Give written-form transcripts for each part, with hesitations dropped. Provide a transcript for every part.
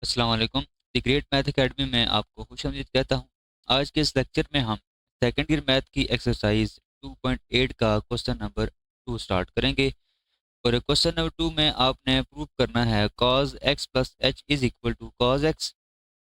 अस्सलाम वालेकुम। The great math academy में आपको खुशामदीद कहता हूँ। आज के इस लेक्चर में हम सेकंड ईयर मैथ की एक्सरसाइज 2.8 का क्वेश्चन नंबर 2 स्टार्ट करेंगे। और क्वेश्चन नंबर 2 में आपने प्रूव करना है cos x plus H is equal to cos x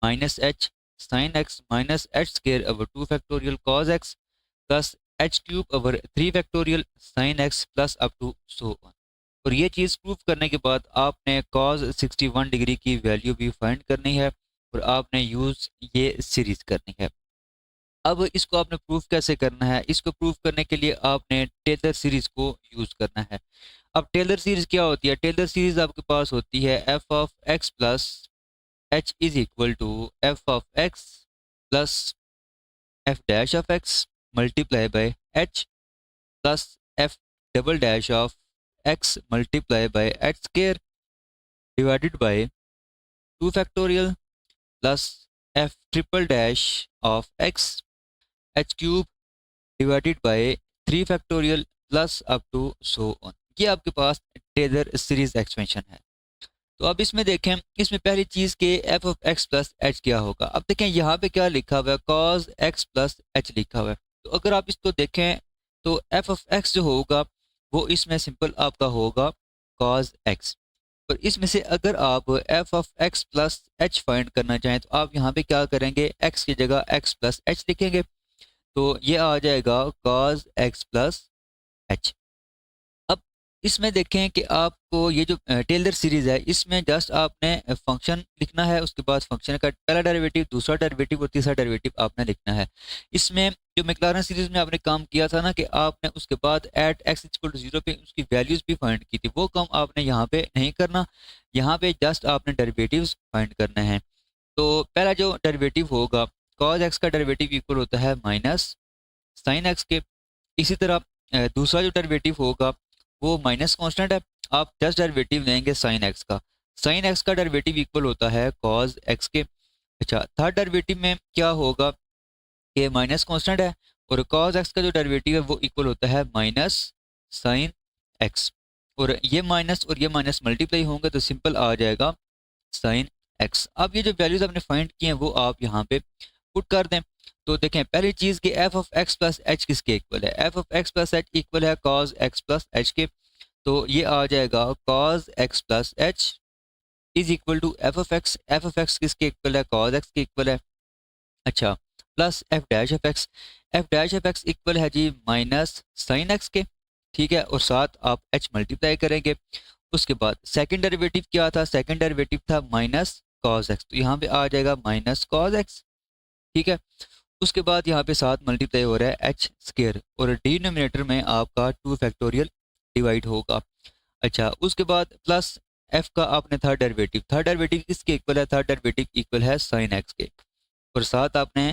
minus H sine x minus H square over 2 factorial cos x plus H cube over 3 factorial sine x plus up to so on. और ये चीज़ prove करने के बाद आपने cos 61 degree की value भी find करनी है और आपने यूज़ ये सीरीज करनी है। अब इसको आपने प्रूव कैसे करना है? इसको प्रूव करने के लिए आपने टेलर सीरीज को यूज़ करना है। अब टेलर सीरीज क्या होती है? टेलर सीरीज आपके पास होती है F of x plus H is equal to F of x plus F dash of X multiply by H plus F double dash of X multiply by H square divided by 2 factorial plus F triple dash of X H cube divided by 3 factorial plus up to so on. ये आपके पास Taylor series expansion है। तो अब इसमें देखें, इसमें पहली चीज़ के F of x plus H क्या होगा। अब देखें यहाँ पे क्या लिखा हुआ है, कॉज एक्स प्लस एच लिखा हुआ है। तो अगर आप इसको देखें तो एफ ऑफ एक्स जो होगा वो इसमें सिंपल आपका होगा कॉज एक्स। और इसमें से अगर आप F of x plus H find करना चाहें तो आप यहाँ पे क्या करेंगे, एक्स की जगह एक्स प्लस एच लिखेंगे। तो ये आ जाएगा कॉज एक्स प्लस एच। अब इसमें देखें कि आपको ये जो टेलर सीरीज है इसमें जस्ट आपने फंक्शन लिखना है, उसके बाद फंक्शन का पहला डेरिवेटिव, दूसरा डेरिवेटिव और तीसरा डेरिवेटिव आपने लिखना है। इसमें जो मैक्लॉरेन सीरीज में आपने काम किया था ना कि आपने उसके बाद एट एक्स इक्वल टू 0 पे उसकी वैल्यूज भी फाइंड की थी, वो काम आपने यहाँ पे नहीं करना। यहाँ पे जस्ट आपने डेरिवेटिव्स फाइंड करने हैं। तो पहला जो डेरिवेटिव होगा, कॉज एक्स का डेरिवेटिव इक्वल होता है माइनस साइन एक्स के। इसी तरह दूसरा जो डेरिवेटिव होगा वो माइनस कांस्टेंट है, आप जस्ट डेरिवेटिव लेंगे साइन एक्स का। साइन एक्स का डेरिवेटिव इक्वल होता है कॉज एक्स के। अच्छा, थर्ड डेरिवेटिव में क्या होगा कि माइनस कांस्टेंट है और कॉज एक्स का जो डेरिवेटिव है वो इक्वल होता है माइनस साइन एक्स। और ये माइनस मल्टीप्लाई होंगे तो सिंपल आ जाएगा साइन एक्स। अब ये जो वैल्यूज आपने फाइंड की हैं वो आप यहाँ पे पुट कर दें। तो देखें पहली चीज़ कि F of x plus H किसके इक्वल है, F of x plus H equal है कॉज एक्स प्लस एच के। तो ये आ जाएगा cos X plus H is equal to F of X किसके इक्वल है, कॉज एक्स के इक्वल है। अच्छा, plus F dash of X equal है जी माइनस साइन एक्स के। ठीक है, और साथ आप एच मल्टीप्लाई करेंगे। उसके बाद सेकंड डेरिवेटिव क्या था, सेकंड डेरिवेटिव था माइनस कॉज एक्स, तो यहाँ पे आ जाएगा माइनस कॉज एक्स। ठीक है, उसके बाद यहाँ पे साथ मल्टीप्लाई हो रहा है एच स्केयर और डिनोमिनेटर में आपका 2 फैक्टोरियल डिवाइड होगा। अच्छा, उसके बाद प्लस एफ का आपने थर्ड डेरिवेटिव किसके इक्वल है, थर्ड डेरिवेटिव इक्वल है साइन एक्स के। और साथ आपने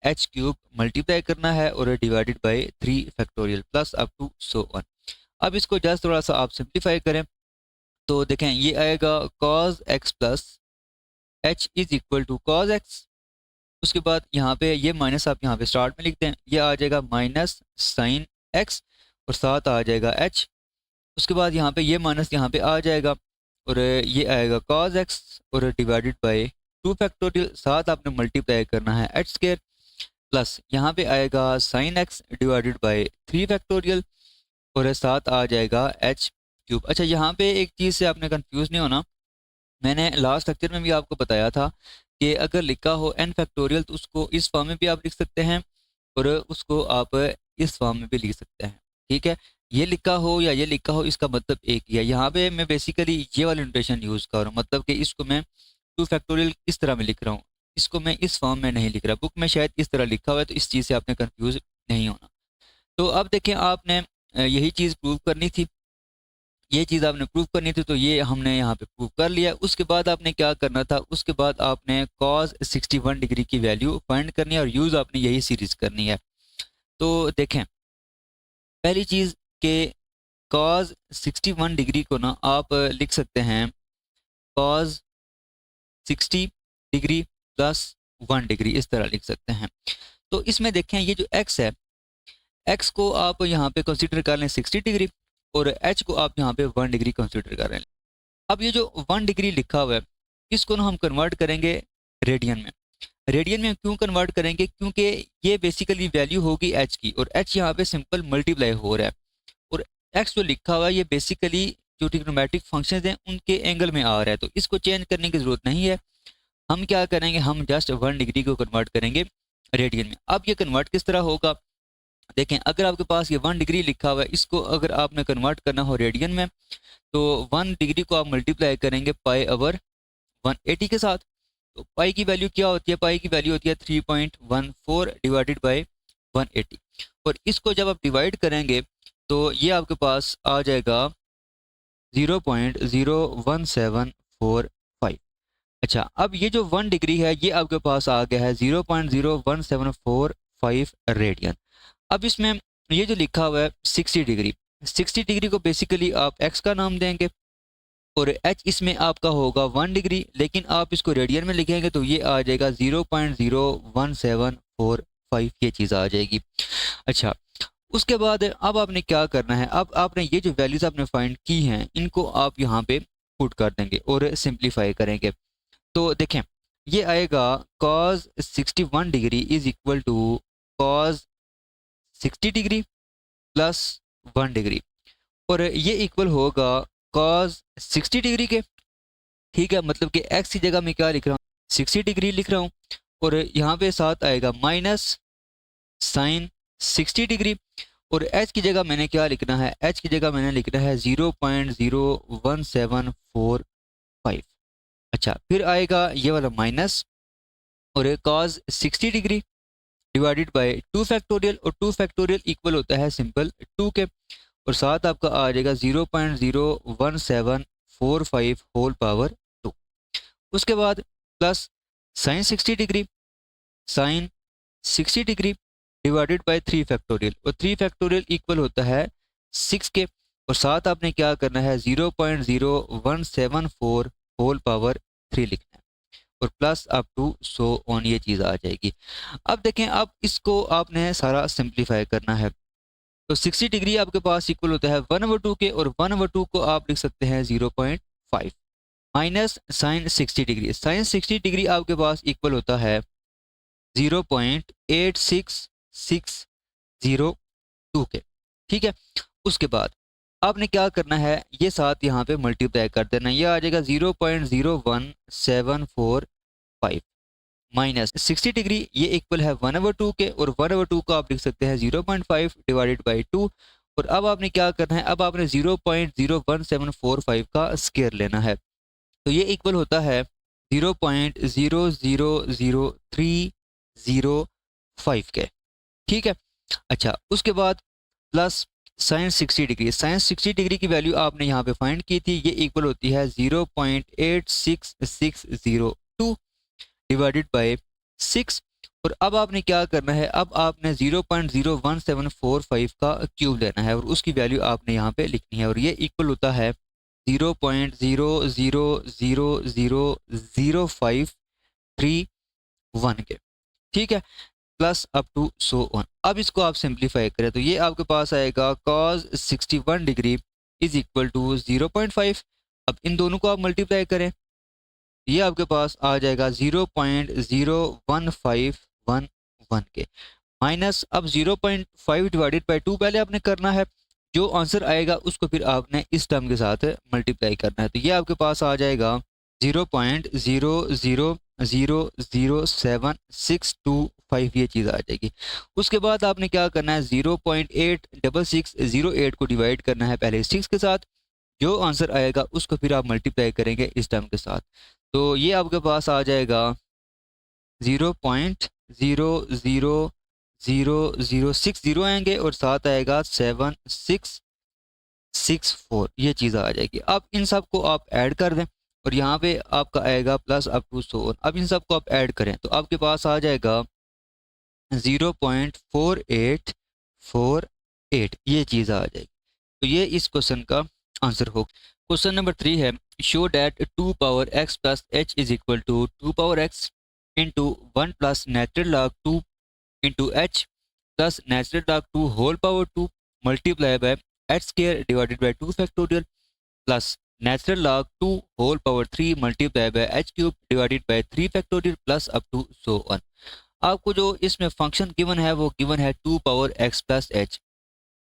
एच क्यूब मल्टीप्लाई करना है और divided by 3 factorial plus up to so on. अब इसको जस्ट थोड़ा सा आप सिंप्लीफाई करें तो देखें ये आएगा cos X plus H is equal to cos X. उसके बाद यहाँ पे ये माइनस आप यहाँ पे स्टार्ट में लिखते हैं, ये आ जाएगा माइनस साइन एक्स और साथ आ जाएगा एच। उसके बाद यहाँ पे ये माइनस यहाँ पे आ जाएगा और ये आएगा कॉज एक्स और डिवाइडेड बाय 2 फैक्टोरियल, साथ आपने मल्टीप्लाई करना है एच स्केयर प्लस यहाँ पे आएगा sine x divided by 3 factorial और साथ आ जाएगा एच क्यूब। अच्छा, यहाँ पे एक चीज़ से आपने कंफ्यूज नहीं होना, मैंने लास्ट लेक्चर में भी आपको बताया था कि अगर लिखा हो एन फैक्टोरियल तो उसको इस फॉर्म में भी आप लिख सकते हैं और उसको आप इस फॉर्म में भी लिख सकते हैं। ठीक है, ये लिखा हो या ये लिखा हो इसका मतलब एक ही है। यहाँ पे मैं बेसिकली ये वाली नोटेशन यूज़ कर रहा हूँ, मतलब कि इसको मैं 2 फैक्टोरियल इस तरह में लिख रहा हूँ, इसको मैं इस फॉर्म में नहीं लिख रहा। बुक में शायद इस तरह लिखा हुआ है, तो इस चीज़ से आपने कन्फ्यूज नहीं होना। तो अब देखें आपने यही चीज़ प्रूव करनी थी, ये चीज़ आपने प्रूव करनी थी, तो ये हमने यहाँ पे प्रूव कर लिया। उसके बाद आपने क्या करना था, उसके बाद आपने कॉज 61 डिग्री की वैल्यू फाइंड करनी है और यूज़ आपने यही सीरीज करनी है। तो देखें पहली चीज़ के कॉज 61 डिग्री को ना आप लिख सकते हैं कॉज 60 डिग्री प्लस 1 डिग्री, इस तरह लिख सकते हैं। तो इसमें देखें ये जो एक्स है, एक्स को आप यहाँ पे कंसिडर कर लें 60 डिग्री और एच को आप यहाँ पे 1 डिग्री कंसिडर कर लें। अब ये जो 1 डिग्री लिखा हुआ है इसको ना हम कन्वर्ट करेंगे रेडियन में। रेडियन में क्यों कन्वर्ट करेंगे, क्योंकि ये बेसिकली वैल्यू होगी एच की, और एच यहाँ पे सिंपल मल्टीप्लाई हो रहा है, और एक्स जो लिखा हुआ है ये बेसिकली जो ट्रिग्नोमेट्रिक फंक्शंस हैं उनके एंगल में आ रहा है, तो इसको चेंज करने की जरूरत नहीं है। हम क्या करेंगे, हम जस्ट 1 डिग्री को कन्वर्ट करेंगे रेडियन में। अब ये कन्वर्ट किस तरह होगा, देखें, अगर आपके पास ये 1 डिग्री लिखा हुआ है, इसको अगर आपने कन्वर्ट करना हो रेडियन में, तो 1 डिग्री को आप मल्टीप्लाई करेंगे पाई ओवर 180 के साथ। तो पाई की वैल्यू क्या होती है, पाई की वैल्यू होती है 3.14 डिवाइडेड बाई 180, और इसको जब आप डिवाइड करेंगे तो ये आपके पास आ जाएगा 0.01745। अच्छा, अब ये जो 1 डिग्री है ये आपके पास आ गया है 0.01745 रेडियन। अब इसमें ये जो लिखा हुआ है 60 डिग्री, 60 डिग्री को बेसिकली आप एक्स का नाम देंगे, और एच इसमें आपका होगा 1 डिग्री, लेकिन आप इसको रेडियन में लिखेंगे तो ये आ जाएगा 0.01745, ये चीज़ आ जाएगी। अच्छा, उसके बाद अब आपने क्या करना है, अब आपने ये जो वैल्यूज आपने फाइंड की हैं इनको आप यहाँ पे पुट कर देंगे और सिंप्लीफाई करेंगे। तो देखें, ये आएगा cos 61 degree is equal to cos 60 degree plus 1 degree, और ये इक्वल होगा cos 60 डिग्री के। ठीक है, मतलब कि x की जगह मैं क्या लिख रहा हूँ, 60 डिग्री लिख रहा हूँ, और यहाँ पे साथ आएगा माइनस साइन 60 डिग्री, और h की जगह मैंने क्या लिखना है, h की जगह मैंने लिखना है 0.01745। अच्छा, फिर आएगा ये वाला माइनस, और cos 60 degree divided by 2 factorial, और 2 फैक्टोरियल इक्वल होता है सिंपल 2 के, और साथ आपका आ जाएगा 0.01745 होल पावर 2। उसके बाद plus sine 60 degree, sine 60 degree divided by 3 factorial, और 3 फैक्टोरियल इक्वल होता है 6 के, और साथ आपने क्या करना है 0.0174 होल पावर 3 लिखना है, और plus up to so on, ये चीज़ आ जाएगी। अब देखें, अब इसको आपने सारा सिंप्लीफाई करना है, तो 60 डिग्री आपके पास इक्वल होता है 1/2 के, और 1/2 को आप लिख सकते हैं 0.5 minus sine 60 degree, sine 60 degree आपके पास इक्वल होता है 0.86602 के। ठीक है, उसके बाद आपने क्या करना है, ये साथ यहाँ पे मल्टीप्लाई कर देना, ये आ जाएगा 0.01745 माइनस 60 डिग्री, ये इक्वल है 1/2 के, और 1/2 को आप लिख सकते हैं 0.5 डिवाइडेड बाई 2, और अब आपने क्या करना है, अब आपने 0.01745 का स्क्वायर लेना है, तो ये इक्वल होता है 0.0000305 के। ठीक है, अच्छा, उसके बाद plus sine 60 degree, sine 60 degree की वैल्यू आपने यहाँ पे फाइंड की थी, ये इक्वल होती है 0.86602 डिवाइडेड बाय 6, और अब आपने क्या करना है, अब आपने 0.01745 का क्यूब लेना है, और उसकी वैल्यू आपने यहाँ पे लिखनी है, और ये इक्वल होता है 0.0000531 के। ठीक है, plus up to so on. अब इसको आप सिंप्लीफाई करें तो ये आपके पास आएगा cos 61 degree is equal to 0.5। अब इन दोनों को आप मल्टीप्लाई करें, ये आपके पास आ जाएगा 0.01511 के, माइनस अब 0.5 डिवाइडेड बाई 2 पहले आपने करना है, जो आंसर आएगा उसको फिर आपने इस टर्म के साथ मल्टीप्लाई करना है, तो ये आपके पास आ जाएगा 0.0000765, ये चीज़ आ जाएगी। उसके बाद आपने क्या करना है, 0.86608 को डिवाइड करना है पहले 6 के साथ, जो आंसर आएगा उसको फिर आप मल्टीप्लाई करेंगे इस टर्म के साथ, तो ये आपके पास आ जाएगा 0.00060 आएंगे, और साथ आएगा 7664, ये चीज़ आ जाएगी। अब इन सब को आप ऐड कर दें, और यहाँ पे आपका आएगा plus up to so on. अब इन सब को आप ऐड करें तो आपके पास आ जाएगा 0.4848, ये चीज़ आ जाएगी। तो ये इस क्वेश्चन का आंसर होगा। क्वेश्चन नंबर 3 है, show that 2 power x plus h is equal to 2 power x into 1 plus natural log 2 into h plus natural log 2 whole power 2 multiply by h square divided by 2 factorial plus natural log 2 whole power 3 multiply by h cube divided by 3 factorial plus up to so on. आपको जो इसमें function given है वो given है 2 power x plus H,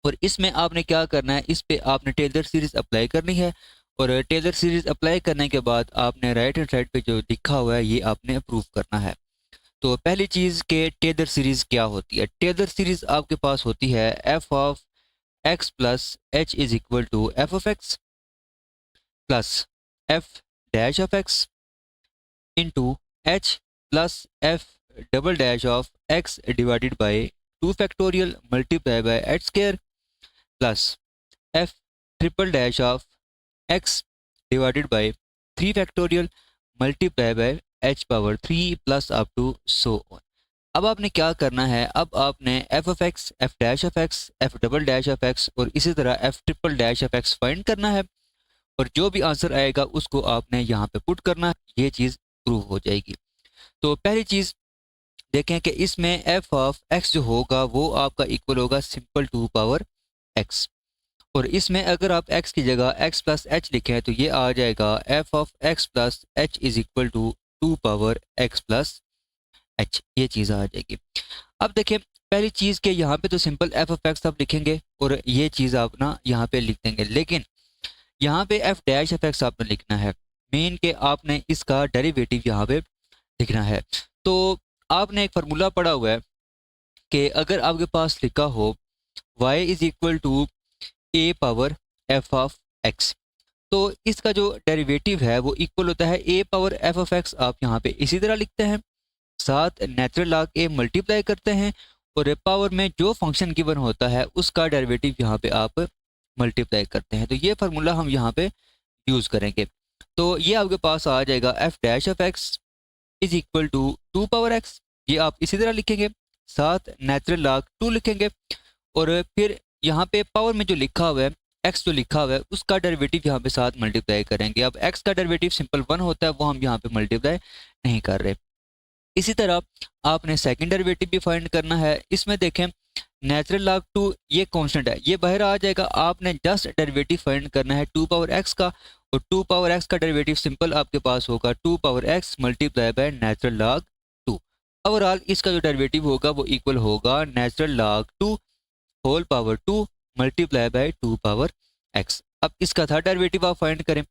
और इसमें आपने क्या करना है, इस पे आपने टेलर सीरीज अप्लाई करनी है, और टेलर सीरीज अप्लाई करने के बाद आपने राइट हैंड साइड पे जो लिखा हुआ है ये आपने अप्रूव करना है। तो पहली चीज़ के टेलर सीरीज क्या होती है। टेलर सीरीज आपके पास होती है F of x plus H is equal to F of x plus F dash of x into h plus F double dash of x divided by 2 factorial multiply by h square plus F triple dash of x divided by 3 factorial multiply by h power 3 plus up to so on. अब आपने क्या करना है, अब आपने f of x, f dash of x, F double dash of x और इसी तरह F triple dash of x find करना है, और जो भी आंसर आएगा उसको आपने यहाँ पे पुट करना है, ये चीज़ प्रूव हो जाएगी। तो पहली चीज़ देखें कि इसमें एफ ऑफ एक्स जो होगा वो आपका इक्वल होगा सिंपल 2 पावर एक्स, और इसमें अगर आप x की जगह x प्लस एच लिखें तो ये आ जाएगा f of x plus H is equal to 2 power x plus h, ये चीज़ आ जाएगी। अब देखिए पहली चीज़ के यहाँ पे तो सिंपल एफ ऑफ एक्स आप लिखेंगे और ये चीज़ आप ना यहाँ पे लिख देंगे, लेकिन यहाँ पे एफ डैश ऑफ एक्स आपने लिखना है, मीन के आपने इसका डेरिवेटिव यहाँ पे लिखना है। तो आपने एक फार्मूला पढ़ा हुआ है कि अगर आपके पास लिखा हो y is equal to a power f of x, तो इसका जो डेरिवेटिव है वो इक्वल होता है a power f of x, आप यहाँ पे इसी तरह लिखते हैं, साथ नेचुरल लॉग ए मल्टीप्लाई करते हैं और पावर में जो फंक्शन गिवन होता है उसका डेरिवेटिव यहाँ पे आप मल्टीप्लाई करते हैं। तो ये फार्मूला हम यहाँ पे यूज़ करेंगे। तो ये आपके पास आ जाएगा f dash of x is equal to 2 power x, ये आप इसी तरह लिखेंगे, साथ नेचुरल लॉग 2 लिखेंगे, और फिर यहाँ पे पावर में जो लिखा हुआ है x जो लिखा हुआ है उसका डेरिवेटिव यहाँ पे साथ मल्टीप्लाई करेंगे। अब x का डेरिवेटिव सिंपल 1 होता है, वो हम यहाँ पे मल्टीप्लाई नहीं कर रहे। इसी तरह आपने सेकंड डेरिवेटिव भी फाइंड करना है। इसमें देखें नेचुरल लॉग 2 ये कांस्टेंट है, ये बाहर आ जाएगा, आपने जस्ट डेरिवेटिव फाइंड करना है 2 पावर x का, और 2 पावर x का डेरिवेटिव सिंपल आपके पास होगा 2 power x multiply by natural log 2। Overall इसका जो डेरिवेटिव होगा वो इक्वल होगा natural log 2 whole power 2 multiply by 2 power x। अब इसका थर्ड डेरिवेटिव आप फाइंड करें।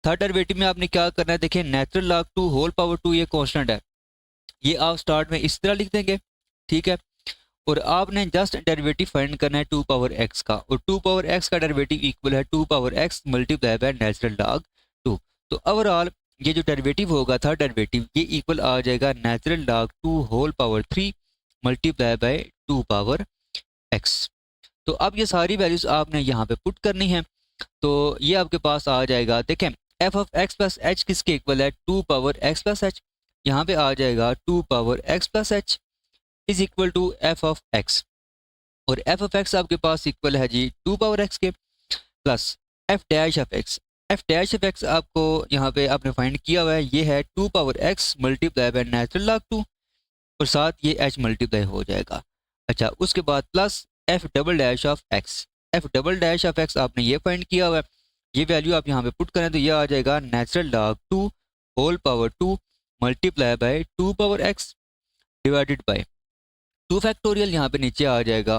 थर्ड डेरिवेटिव में आपने क्या करना है, देखिए नेचुरल लॉग 2 होल पावर 2 ये कांस्टेंट है, ये आप स्टार्ट में इस तरह लिख देंगे, ठीक है, और आपने जस्ट डेरिवेटिव फाइंड करना है 2 पावर x का, और 2 पावर x का डेरिवेटिव इक्वल है 2 power x multiply by natural log 2। तो ओवरऑल ये जो डेरिवेटिव होगा थर्ड डेरिवेटिव ये इक्वल आ जाएगा natural log 2 whole power 3 multiply by 2 power x। तो अब ये सारी वैल्यूज आपने यहाँ पे पुट करनी है, तो ये आपके पास आ जाएगा। देखें F of x plus H किसके इक्वल है, 2 पावर एक्स प्लस एच, यहाँ पे आ जाएगा 2 power x plus H is equal to F of x, और एफ ऑफ एक्स आपके पास इक्वल है जी 2 पावर एक्स के plus F dash of x. F dash of x आपको यहाँ पे आपने फाइंड किया हुआ है, ये है 2 power x multiply by natural log 2, और साथ ये एच मल्टीप्लाई हो जाएगा। अच्छा, उसके बाद plus F double dash of x, F double dash of x आपने ये फाइंड किया हुआ है, ये वैल्यू आप यहाँ पे पुट करें तो ये आ जाएगा natural log 2 whole power 2 multiply by 2 power x divided by 2 factorial, यहाँ पे नीचे आ जाएगा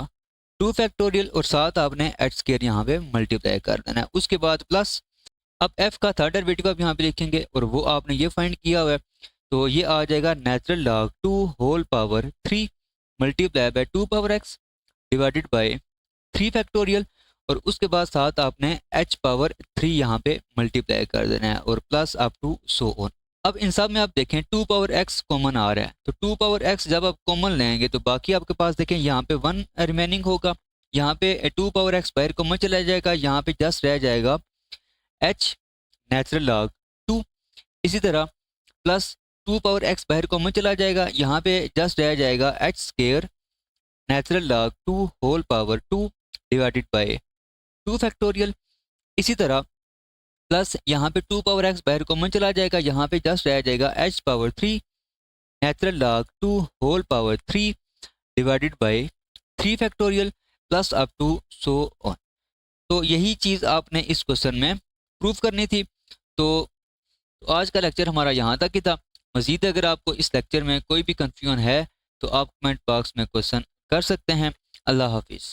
2 फैक्टोरियल, और साथ आपने एच स्क्वायर यहाँ पे मल्टीप्लाई कर देना है। उसके बाद प्लस अब एफ का थर्ड डेरिवेटिव आप यहाँ पे लिखेंगे, और वो आपने ये फाइंड किया हुआ है, तो ये आ जाएगा natural log 2 whole power 3 multiply by 2 power x divided by 3 factorial, और उसके बाद साथ आपने h पावर 3 यहाँ पे मल्टीप्लाई कर देना है, और plus up to so on. अब इन सब में आप देखें 2 पावर x कॉमन आ रहा है, तो 2 पावर x जब आप कॉमन लेंगे तो बाकी आपके पास देखें यहाँ पे 1 रिमेनिंग होगा, यहाँ पे 2 पावर x बाहर कॉमन चला जाएगा, यहाँ पे जस्ट रह जाएगा h नेचुरल लॉग 2। इसी तरह प्लस 2 पावर x बाहर कॉमन चला जाएगा, यहाँ पे जस्ट रह जाएगा h square natural log 2 whole power 2 divided by 2 factorial. इसी तरह प्लस यहाँ पे 2 पावर x बाहर कॉमन चला जाएगा, यहाँ पे जस्ट रह जाएगा h power 3 natural log 2 whole power 3 divided by 3 factorial plus up to so on. तो यही चीज़ आपने इस क्वेश्चन में प्रूव करनी थी। तो आज का लेक्चर हमारा यहाँ तक ही था। मज़ीद अगर आपको इस लेक्चर में कोई भी कन्फ्यूजन है तो आप कमेंट बॉक्स में क्वेश्चन कर सकते हैं। अल्लाह हाफिज़।